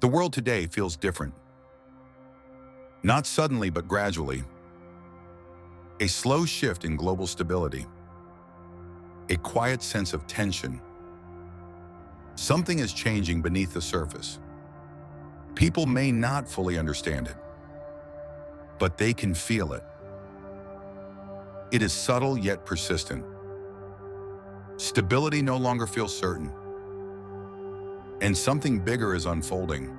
The world today feels different. Not suddenly, but gradually. A slow shift in global stability. A quiet sense of tension. Something is changing beneath the surface. People may not fully understand it, but they can feel it. It is subtle yet persistent. Stability no longer feels certain, and something bigger is unfolding.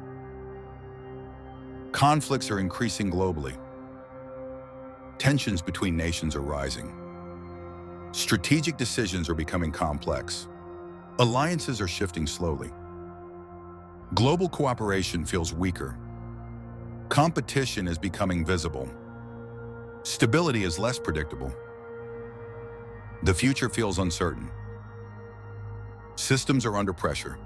Conflicts are increasing globally. Tensions between nations are rising. Strategic decisions are becoming complex. Alliances are shifting slowly. Global cooperation feels weaker. Competition is becoming visible. Stability is less predictable. The future feels uncertain. Systems are under pressure.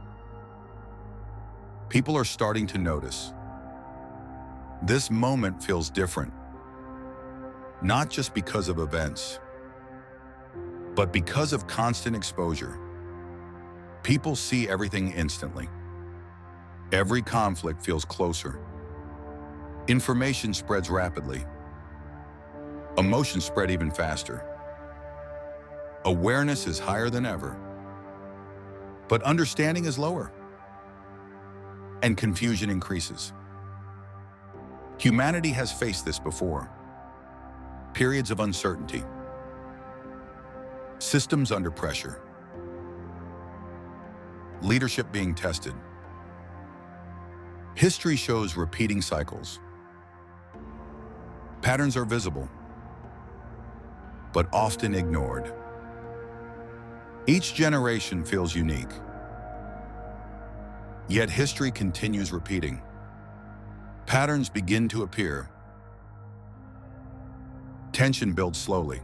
People are starting to notice. This moment feels different, not just because of events, but because of constant exposure. People see everything instantly. Every conflict feels closer. Information spreads rapidly. Emotions spread even faster. Awareness is higher than ever, but understanding is lower, and confusion increases. Humanity has faced this before. Periods of uncertainty. Systems under pressure. Leadership being tested. History shows repeating cycles. Patterns are visible, but often ignored. Each generation feels unique, yet history continues repeating. Patterns begin to appear. Tension builds slowly.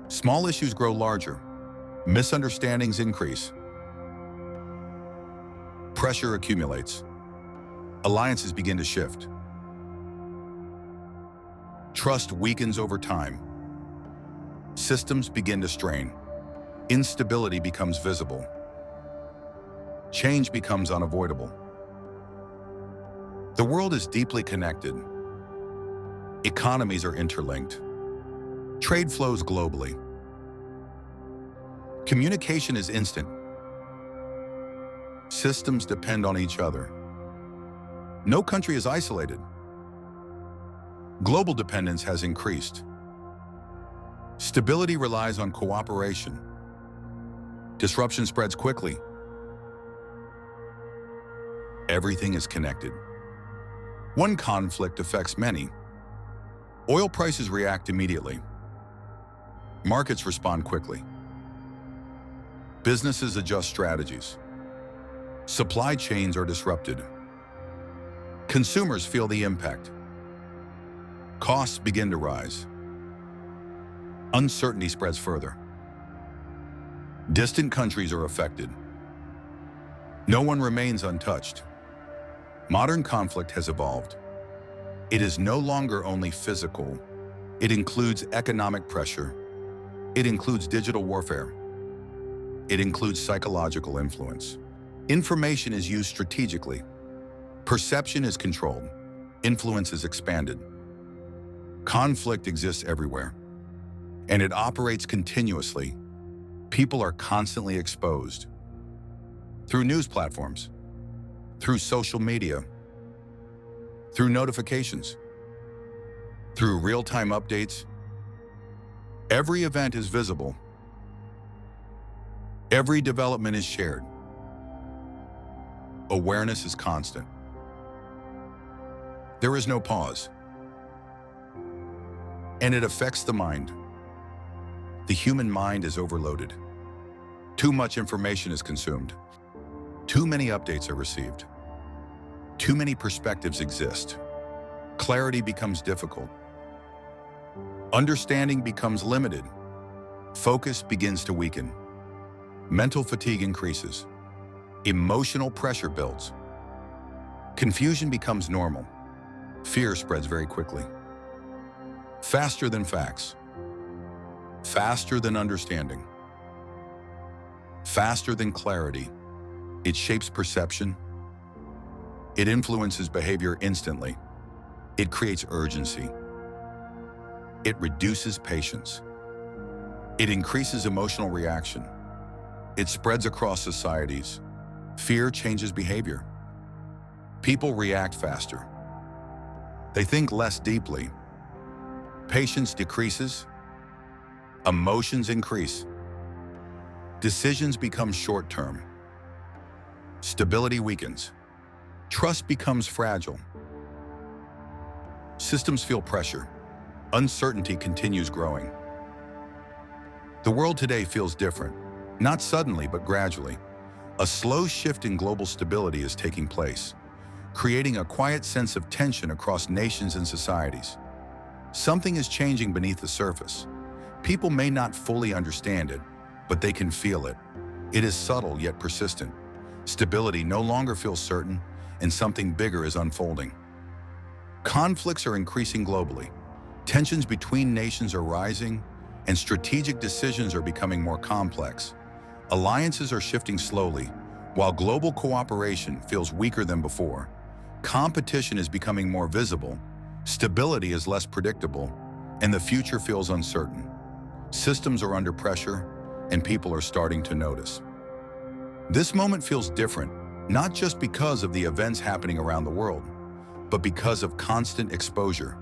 Small issues grow larger. Misunderstandings increase. Pressure accumulates. Alliances begin to shift. Trust weakens over time. Systems begin to strain. Instability becomes visible. Change becomes unavoidable. The world is deeply connected. Economies are interlinked. Trade flows globally. Communication is instant. Systems depend on each other. No country is isolated. Global dependence has increased. Stability relies on cooperation. Disruption spreads quickly. Everything is connected. One conflict affects many. Oil prices react immediately. Markets respond quickly. Businesses adjust strategies. Supply chains are disrupted. Consumers feel the impact. Costs begin to rise. Uncertainty spreads further. Distant countries are affected. No one remains untouched. Modern conflict has evolved. It is no longer only physical. It includes economic pressure. It includes digital warfare. It includes psychological influence. Information is used strategically. Perception is controlled. Influence is expanded. Conflict exists everywhere, and it operates continuously. People are constantly exposed. Through news platforms, through social media, through notifications, through real-time updates. Every event is visible. Every development is shared. Awareness is constant. There is no pause. And it affects the mind. The human mind is overloaded. Too much information is consumed. Too many updates are received. Too many perspectives exist. Clarity becomes difficult. Understanding becomes limited. Focus begins to weaken. Mental fatigue increases. Emotional pressure builds. Confusion becomes normal. Fear spreads very quickly. Faster than facts. Faster than understanding. Faster than clarity. It shapes perception. It influences behavior instantly. It creates urgency. It reduces patience. It increases emotional reaction. It spreads across societies. Fear changes behavior. People react faster. They think less deeply. Patience decreases. Emotions increase. Decisions become short-term. Stability weakens. Trust becomes fragile. Systems feel pressure. Uncertainty continues growing. The world today feels different, not suddenly but gradually. A slow shift in global stability is taking place, creating a quiet sense of tension across nations and societies. Something is changing beneath the surface. People may not fully understand it, but they can feel it. It is subtle yet persistent. Stability no longer feels certain, and something bigger is unfolding. Conflicts are increasing globally. Tensions between nations are rising, and strategic decisions are becoming more complex. Alliances are shifting slowly, while global cooperation feels weaker than before. Competition is becoming more visible, stability is less predictable, and the future feels uncertain. Systems are under pressure, and people are starting to notice. This moment feels different, not just because of the events happening around the world, but because of constant exposure.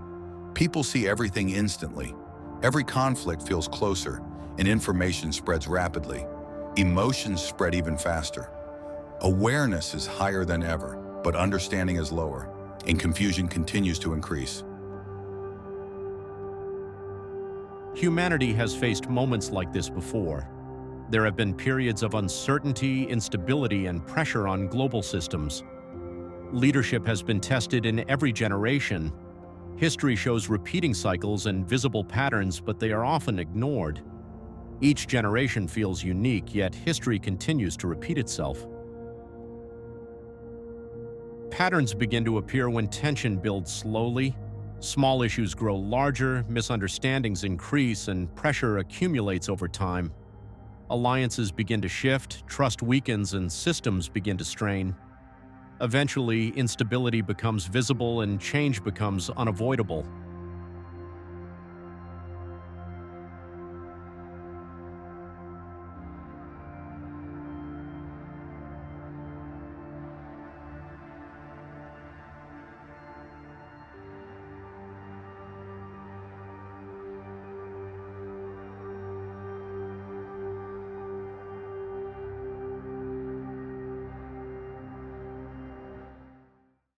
People see everything instantly. Every conflict feels closer, and information spreads rapidly. Emotions spread even faster. Awareness is higher than ever, but understanding is lower, and confusion continues to increase. Humanity has faced moments like this before. There have been periods of uncertainty, instability, and pressure on global systems. Leadership has been tested in every generation. History shows repeating cycles and visible patterns, but they are often ignored. Each generation feels unique, yet history continues to repeat itself. Patterns begin to appear when tension builds slowly. Small issues grow larger, misunderstandings increase, and pressure accumulates over time. Alliances begin to shift, trust weakens, and systems begin to strain. Eventually, instability becomes visible and change becomes unavoidable.